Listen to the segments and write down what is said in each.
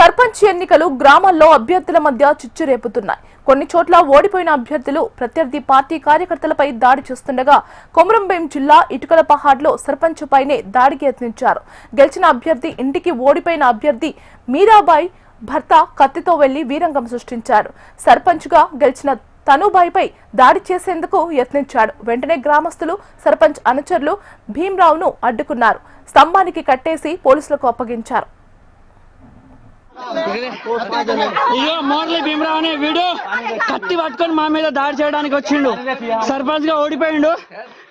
సర్పంచ్ ఎన్నికలు గ్రామాల్లో అభ్యర్థుల మధ్య చిచ్చు రేపుతున్నాయి. కొన్ని చోట్ల ఓడిపోయిన అభ్యర్థులు ప్రత్యర్థి పార్టీ కార్యకర్తలపై దాడి చేస్తుండగా కొమరంభీం జిల్లా ఇటుకలపహాడ్లో సర్పంచ్ పైనే దాడికి యత్నించారు. గెలిచిన అభ్యర్థి ఇంటికి ఓడిపోయిన అభ్యర్థి మీరాబాయి భర్త కత్తితో వెళ్లి వీరంగం సృష్టించారు. సర్పంచ్ గా గెలిచిన తనుబాయిపై దాడి చేసేందుకు యత్నించాడు. వెంటనే గ్రామస్తులు సర్పంచ్ అనుచరులు భీమరావును అడ్డుకున్నారు. స్తంభానికి కట్టేసి పోలీసులకు అప్పగించారు. మోర్లీ భీమరావు అనే వీడు కత్తి పట్టుకొని మా మీద దాడి చేయడానికి వచ్చిండు. సర్పంచ్ గా ఓడిపోయిండు.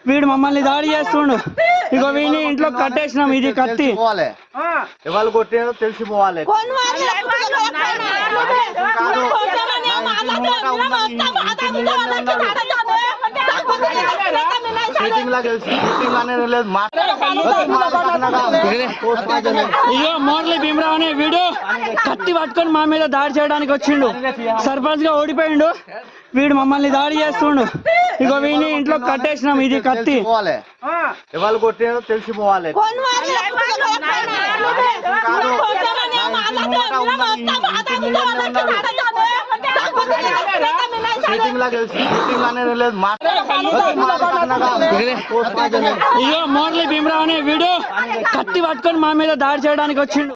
వీడు మమ్మల్ని దాడి చేస్తుండు. ఇగో వీని ఇంట్లో కట్టేసినాం. ఇది కత్తి ఎవరు కొట్టారో తెలిసిపోవాలి. ఇగో మోర్లీ భీమరావు అనే వీడు కత్తి పట్టుకొని మా మీద దాడి చేయడానికి వచ్చిండు. సర్పంచ్ గా ఓడిపోయిండు. వీడు మమ్మల్ని దాడి చేస్తుండు. ఇగో వీని ఇంట్లో కట్టేసినాం. ఇది కత్తి ఎవరు కొట్టారో తెలిసిపోవాలి. ఇగో మోర్లీ భీమరావు అనే వీడు కత్తి పట్టుకొని మా మీద దాడి చేయడానికి వచ్చిండు.